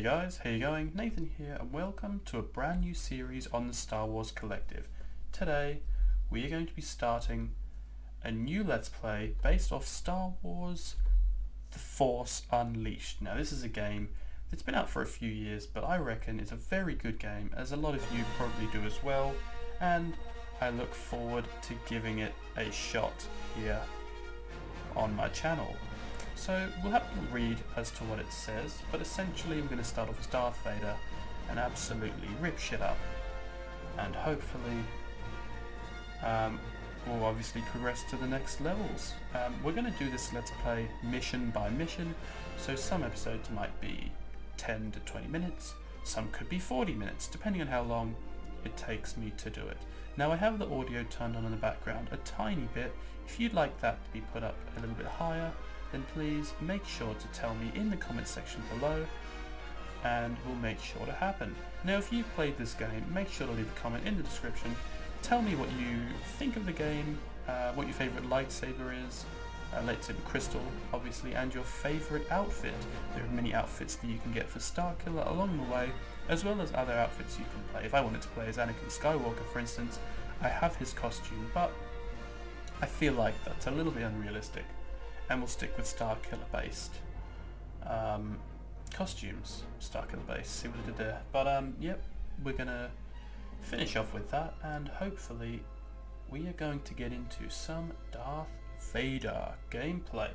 guys, how you going? Nathan here and welcome to a brand new series on the Star Wars Collective. Today we are going to be starting a new Let's Play based off Star Wars The Force Unleashed. Now this is a game that's been out for a few years, but I reckon it's a very good game, as a lot of you probably do as well, and I look forward to giving it a shot here on my channel. So we'll have to read as to what it says, but essentially we're going to start off with Darth Vader and absolutely rip shit up, and hopefully we'll obviously progress to the next levels. We're going to do this Let's Play mission by mission, so some episodes might be 10 to 20 minutes, some could be 40 minutes, depending on how long it takes me to do it. Now I have the audio turned on in the background a tiny bit. If you'd like that to be put up a little bit higher, then please make sure to tell me in the comment section below and we'll make sure to happen. Now if you've played this game, make sure to leave a comment in the description. Tell me what you think of the game, what your favourite lightsaber is, lightsaber crystal obviously, and your favourite outfit. There are many outfits that you can get for Starkiller along the way, as well as other outfits you can play. If I wanted to play as Anakin Skywalker for instance, I have his costume, but I feel like that's a little bit unrealistic. And we'll stick with Starkiller based costumes. Starkiller based, see what I did there. But yep, we're gonna finish off with that, and hopefully we are going to get into some Darth Vader gameplay.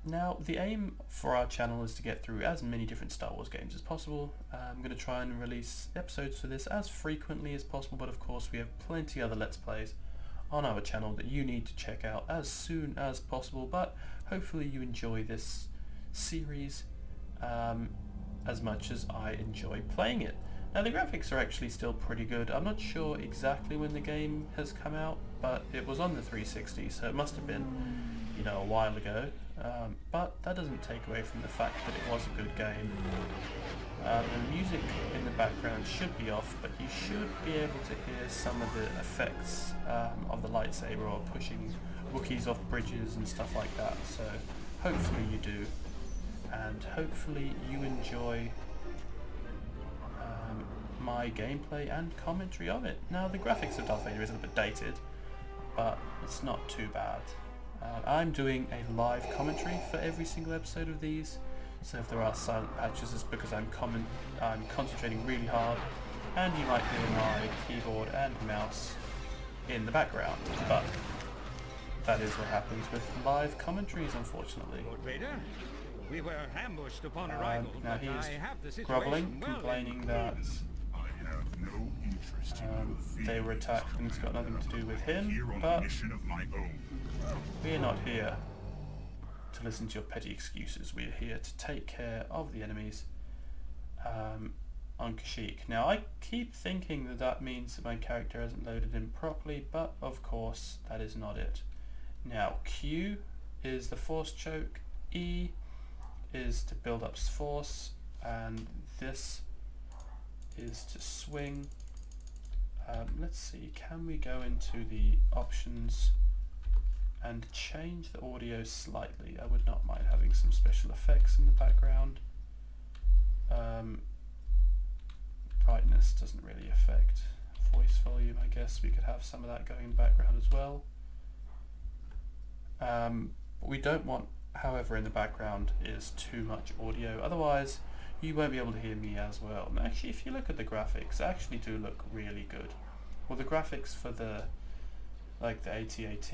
Now the aim for our channel is to get through as many different Star Wars games as possible. I'm going to try and release episodes for this as frequently as possible, but of course we have plenty other Let's Plays on our channel that you need to check out as soon as possible, but hopefully you enjoy this series as much as I enjoy playing it. Now the graphics are actually still pretty good. I'm not sure exactly when the game has come out, but it was on the 360, so it must have been, you know, a while ago, but that doesn't take away from the fact that it was a good game. The music in the background should be off, but you should be able to hear some of the effects of the lightsaber or pushing Wookiees off bridges and stuff like that, so hopefully you do, and hopefully you enjoy my gameplay and commentary of it. Now the graphics of Darth Vader is a little bit dated, but it's not too bad. I'm doing a live commentary for every single episode of these, so if there are silent patches it's because I'm concentrating really hard, and you might hear my keyboard and mouse in the background, but that is what happens with live commentaries, unfortunately. Lord Vader, we were ambushed upon arrival, now but I have the he's situation grovelling, well complaining that No interest in they were attacked and it's got nothing to do with him, but we're not here to listen to your petty excuses. We're here to take care of the enemies on Kashyyyk. Now I keep thinking that that means that my character hasn't loaded in properly, but of course that is not it. Now Q is the force choke, E is to build up force, and this is to swing. Let's see, can we go into the options and change the audio slightly? I would not mind having some special effects in the background. Brightness doesn't really affect voice volume. I guess we could have some of that going in the background as well. What we don't want, however, in the background is too much audio, otherwise you won't be able to hear me as well. And actually, if you look at the graphics, they actually do look really good. Well, the graphics for the AT-AT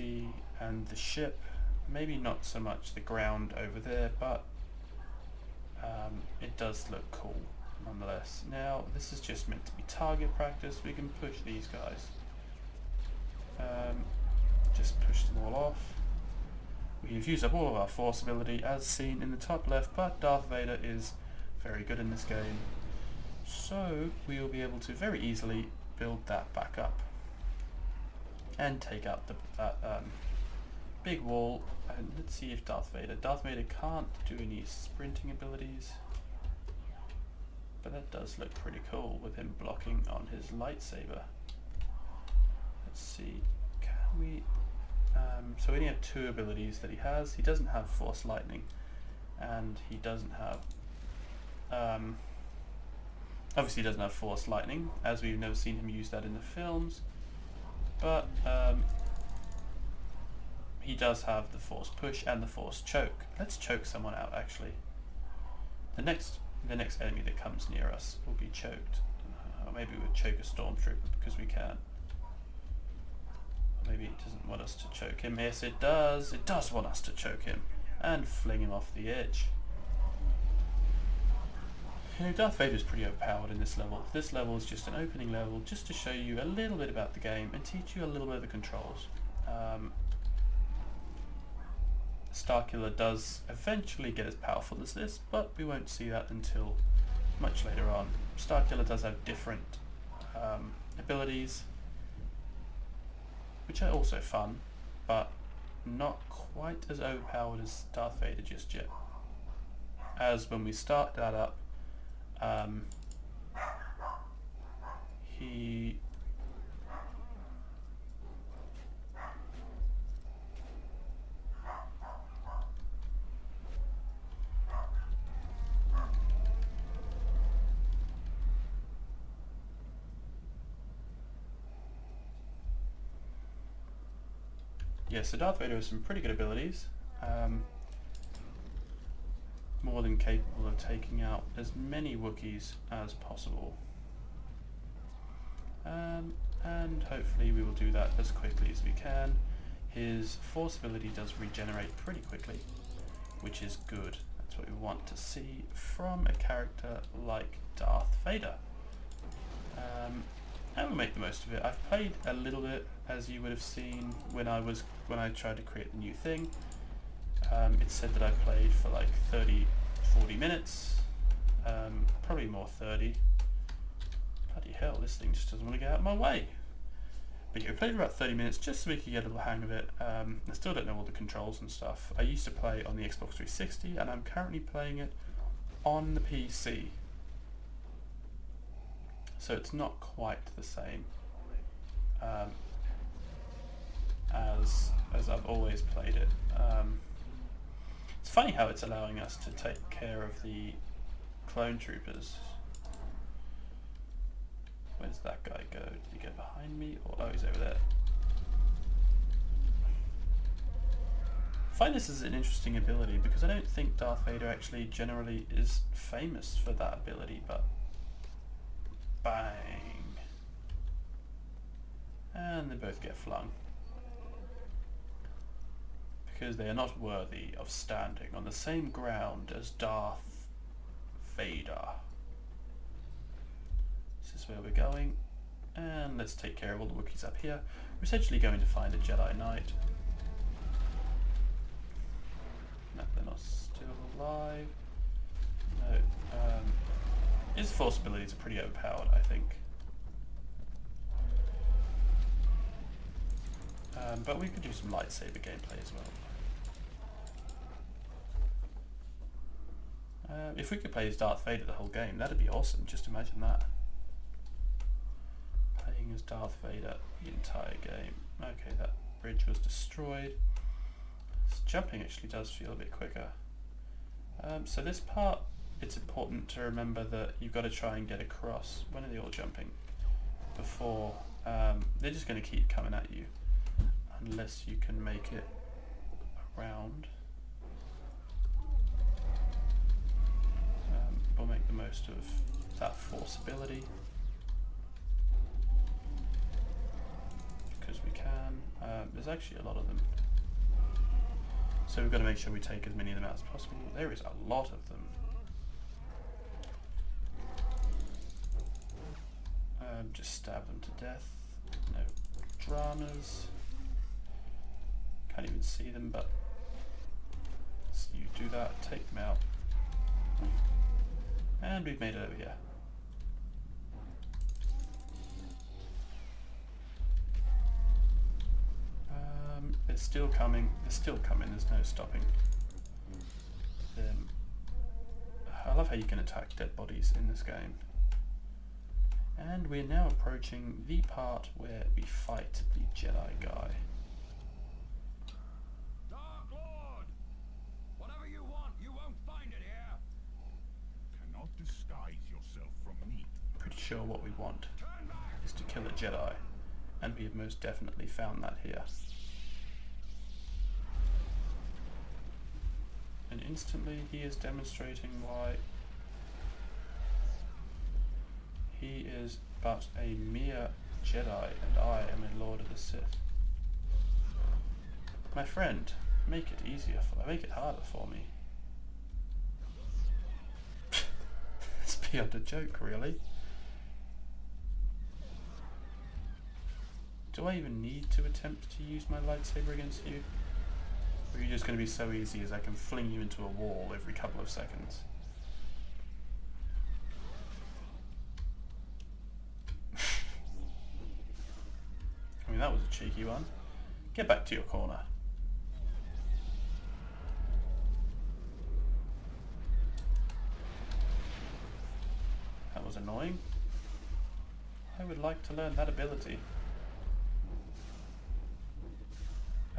and the ship, maybe not so much the ground over there, but it does look cool nonetheless. Now this is just meant to be target practice. We can push these guys, just push them all off. We've used up all of our force ability as seen in the top left, but Darth Vader is very good in this game, so we will be able to very easily build that back up and take out that big wall. And let's see if Darth Vader can't do any sprinting abilities, but that does look pretty cool with him blocking on his lightsaber. Let's see, can we so we only have two abilities that he has. He doesn't have Force Lightning, and he doesn't have obviously he doesn't have Force Lightning, as we've never seen him use that in the films, but he does have the Force Push and the Force Choke. Let's choke someone out actually. The next enemy that comes near us will be choked. Or maybe we'll choke a Stormtrooper because we can. Or maybe it doesn't want us to choke him. Yes it does. It does want us to choke him. And fling him off the edge. You know, Darth Vader is pretty overpowered in this level. This level is just an opening level just to show you a little bit about the game and teach you a little bit of the controls. Starkiller does eventually get as powerful as this, but we won't see that until much later on. Starkiller does have different abilities, which are also fun, but not quite as overpowered as Darth Vader just yet. As when we start that up, he so Darth Vader has some pretty good abilities, more than capable of taking out as many Wookiees as possible, and hopefully we will do that as quickly as we can. His Force ability does regenerate pretty quickly, which is good. That's what we want to see from a character like Darth Vader. And we'll make the most of it. I've played a little bit, as you would have seen when I tried to create the new thing. It said that I played for like 30-40 minutes, probably more 30. Bloody hell, this thing just doesn't want to get out of my way. But yeah, we played about 30 minutes just so we could get a little hang of it. I still don't know all the controls and stuff. I used to play on the Xbox 360 and I'm currently playing it on the PC. So it's not quite the same as I've always played it. It's funny how it's allowing us to take care of the clone troopers. Where does that guy go? Did he go behind me? Or, oh, he's over there. I find this is an interesting ability because I don't think Darth Vader actually generally is famous for that ability, but bang. And they both get flung. Because they are not worthy of standing on the same ground as Darth Vader. This is where we're going. And let's take care of all the Wookiees up here. We're essentially going to find a Jedi Knight. No, they're not still alive. No. His Force abilities are pretty overpowered, I think. But we could do some lightsaber gameplay as well. If we could play as Darth Vader the whole game, that'd be awesome. Just imagine that. Playing as Darth Vader the entire game. Okay, that bridge was destroyed. This jumping actually does feel a bit quicker. So this part, it's important to remember that you've got to try and get across. When are they all jumping? Before, they're just going to keep coming at you unless you can make it around. We'll make the most of that Force ability because we can. There's actually a lot of them, so we've got to make sure we take as many of them out as possible. There is a lot of them. Just stab them to death. No dramas. Can't even see them, but so you do that, take them out. And we've made it over here. They're still coming. They're still coming. There's no stopping them. I love how you can attack dead bodies in this game. And we're now approaching the part where we fight the Jedi guy. Dark Lord! Whatever you want, you won't find sure what we want is to kill a Jedi, and we have most definitely found that here. And instantly he is demonstrating why he is but a mere Jedi and I am a Lord of the Sith. My friend, make it easier make it harder for me. It's beyond a joke, really. Do I even need to attempt to use my lightsaber against you? Or are you just going to be so easy as I can fling you into a wall every couple of seconds? I mean, that was a cheeky one. Get back to your corner. That was annoying. I would like to learn that ability.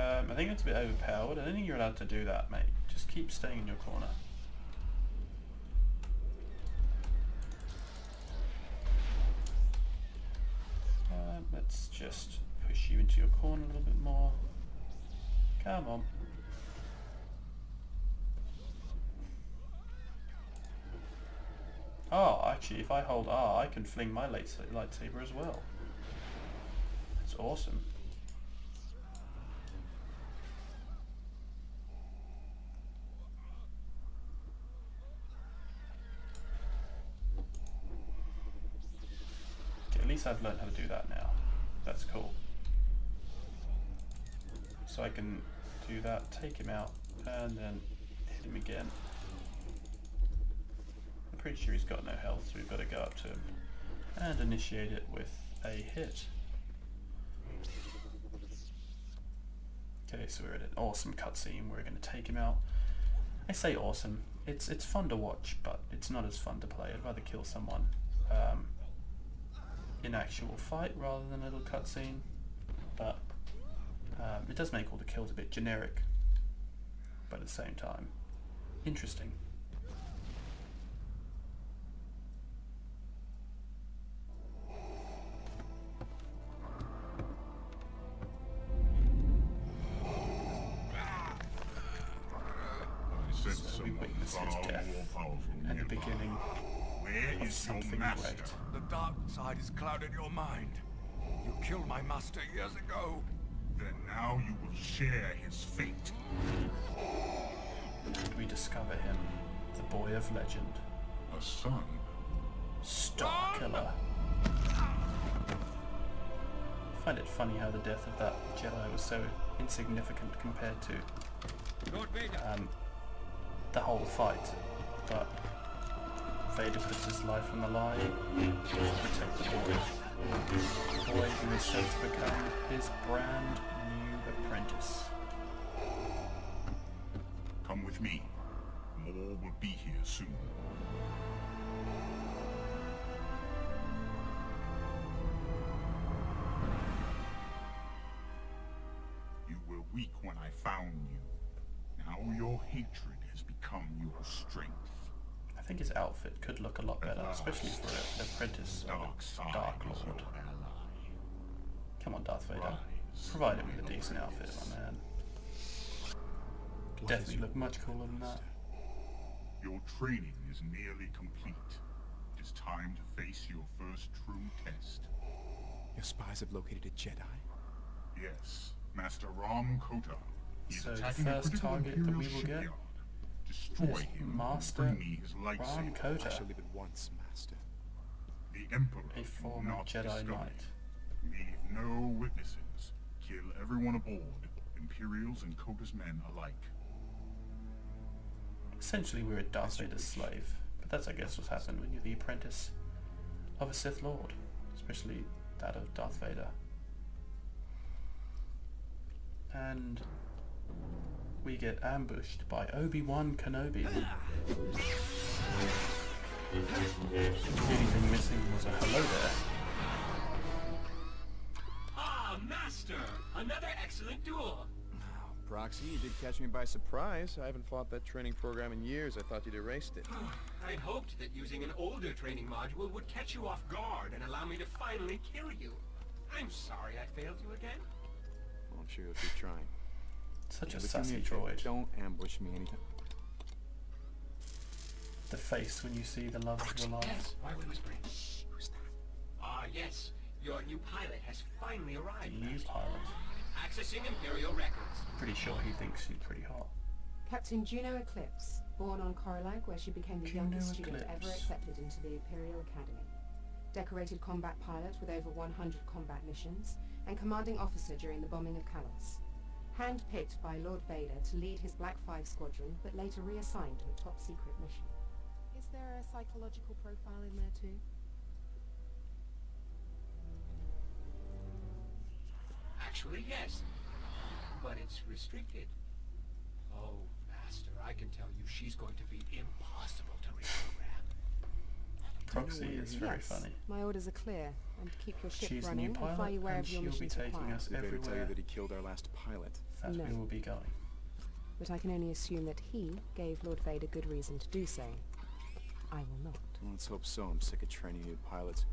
I think it's a bit overpowered. I don't think you're allowed to do that, mate. Just keep staying in your corner. Let's just push you into your corner a little bit more. Come on. Oh, actually, if I hold R, I can fling my lightsaber as well. That's awesome. Okay, at least I've learned how to do that now. That's cool. So I can do that, take him out, and then hit him again. I'm pretty sure he's got no health, so we've got to go up to him and initiate it with a hit. Okay, so we're at an awesome cutscene. We're going to take him out. I say awesome. It's fun to watch, but it's not as fun to play. I'd rather kill someone in actual fight rather than a little cutscene. But it does make all the kills a bit generic, but at the same time, interesting. So we witness his death and the beginning of something great. The dark side has clouded your mind. You killed my master years ago. Then now you will share his fate. We discover him, the boy of legend, A son. Starkiller. I find it funny how the death of that Jedi was so insignificant compared to Lord Vader. the whole fight, but Vader puts his life on the line to protect the boy. The boy who is set to become his brand new apprentice. Come with me. More will be here soon. You were weak when I found you. Now your hatred has become your strength. I think his outfit could look a lot better, especially for an apprentice of a Dark Lord. Come on, Darth Vader. Provide him with a decent outfit, my man. Could definitely look much cooler than that. Your training is nearly complete. It is time to face your first true test. Your spies have located a Jedi? Yes, Master Ram Kota. He's So the attacking a first critical target that Imperial we will get shipyard. Destroy is him. Master Bring me his Ram lightsaber. I Kota, shall leave it once, Master. The Emperor a former cannot Jedi discover Knight. it. Leave no witnesses. Kill everyone aboard, Imperials and Kota's men alike. Essentially, we're Darth Vader's slave, but that's, I guess, what's happened when you're the apprentice of a Sith Lord, especially that of Darth Vader. And we get ambushed by Obi-Wan Kenobi. The only thing missing was a hello there. Ah, Master! Another excellent duel! Oh, Roxy, you did catch me by surprise. I haven't fought that training program in years. I thought you'd erased it. I'd hoped that using an older training module would catch you off guard and allow me to finally kill you. I'm sorry I failed you again. Well, I'm sure you'll keep trying. Such a But do me sassy favor, droid. don't ambush me anytime. The face when you see the love of your life. Yes, why are we whispering? Shh, who's that? Ah, yes. Your new pilot has finally arrived. The new Master. pilot. Accessing Imperial records. Pretty sure he thinks she's pretty hot. Captain Juno Eclipse, born on Coralag, where she became the Juno youngest student Eclipse. ever accepted into the Imperial Academy. Decorated combat pilot with over 100 combat missions, and commanding officer during the bombing of Kalos. Hand-picked by Lord Vader to lead his Black 5 squadron, but later reassigned to a top-secret mission. Is there a psychological profile in there too? Actually, yes. But it's restricted. Oh, Master, I can tell you she's going to be impossible to reprogram. Proxy is very Yes, funny. my orders are clear, and keep your ship She's the running new and fly pilot, you wherever and your she'll be missions taking require. us Did Vader tell you everywhere that he killed our last pilot? that No. we will be going. But I can only assume that he gave Lord Vader good reason to do so. I will not. Well, let's hope so. I'm sick of training new pilots.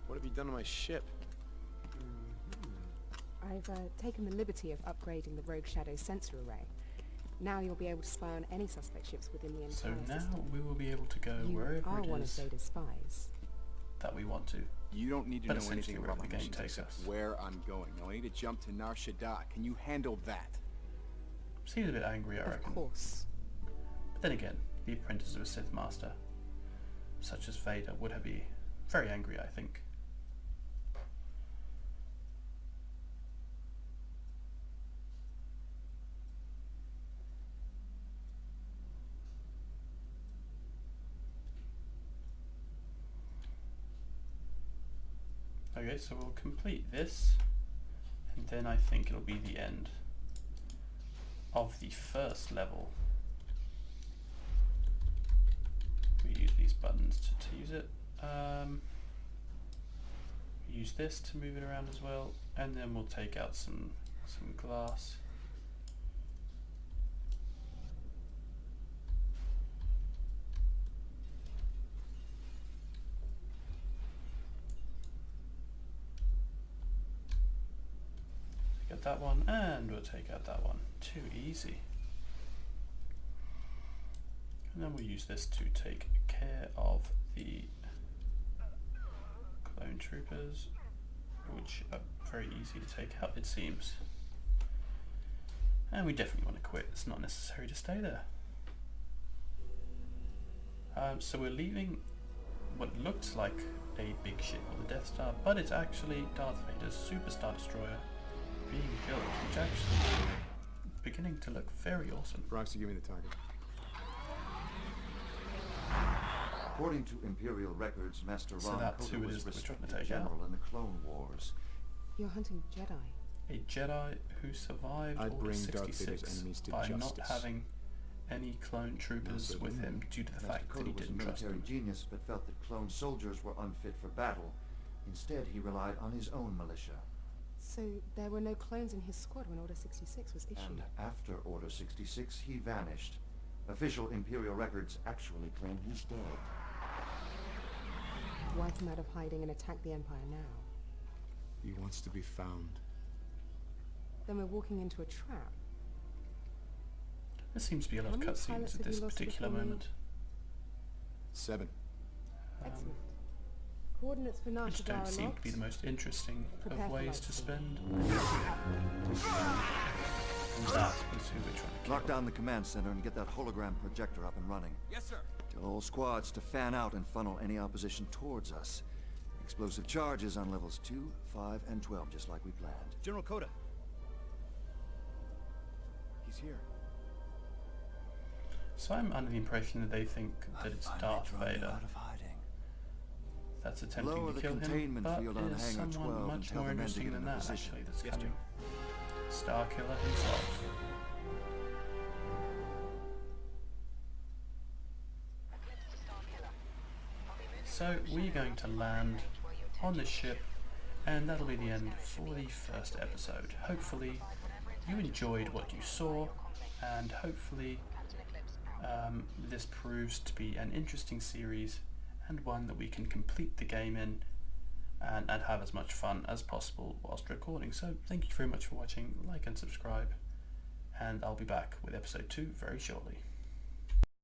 What have you done to my ship? I've taken the liberty of upgrading the Rogue Shadow sensor array. Now you'll be able to spy on any suspect ships within the So entire now system. we will be able to go You wherever are it one of is Vader's spies. that we want to. You don't need to But know essentially anything wherever about my the game missions takes except us. where I'm going. Now I need to jump to Nar Shaddaa. Can you handle that? Seems a bit angry, I Of reckon. course. But then again, the apprentice of a Sith Master, such as Vader, would be very angry, I think. Okay, so we'll complete this, and then I think it'll be the end of the first level. We use these buttons to use it. Use this to move it around as well, and then we'll take out some glass. Take out that one, and we'll take out that one. Too easy. And then we'll use this to take care of the clone troopers, which are very easy to take out, it seems. And we definitely want to quit. It's not necessary to stay there. So we're leaving what looks like a big ship on the Death Star, but it's actually Darth Vader's Super Star Destroyer being built, which actually beginning to look very awesome. Roxy, give me the target. According to Imperial records, Master So Ron that's Koda who it was is that we're trying to respected take out. general in the Clone Wars. You're hunting Jedi. A Jedi who survived I'd Order bring Darth Vader's 66 enemies to by not justice. having any clone troopers with him due to the Master fact that Koda he was a didn't trust military them. genius, but felt that clone soldiers were unfit for battle. Instead, he relied on his own militia. So there were no clones in his squad when Order 66 was issued. And after Order 66, he vanished. Official Imperial records actually claim he's dead. Why come out of hiding and attack the Empire now? He wants to be found. Then we're walking into a trap. There seems to be a lot How of many cutscenes pilots at have this you lost particular before me? moment. 7. Excellent. Coordinates for Nar Which don't Shaddaa are seem to locked. be the most interesting Prepare of for ways to lightspeed. spend. That is who we're trying to kill. Lock down the command center and get that hologram projector up and running. Yes, sir. Tell all squads to fan out and funnel any opposition towards us. Explosive charges on levels 2, 5, and 12, just like we planned. General Koda. He's here. So I'm under the impression that they think that it's Darth Vader Out of hiding. that's attempting Lower to the kill him, containment but field on it is Hangar 12 someone and much tell more the men to interesting get than in that, position. actually, that's Yes, coming. Starkiller himself. So we're going to land on this ship, and that'll be the end for the first episode. Hopefully you enjoyed what you saw, and hopefully this proves to be an interesting series and one that we can complete the game in and have as much fun as possible whilst recording. So thank you very much for watching, like and subscribe, and I'll be back with episode 2 very shortly.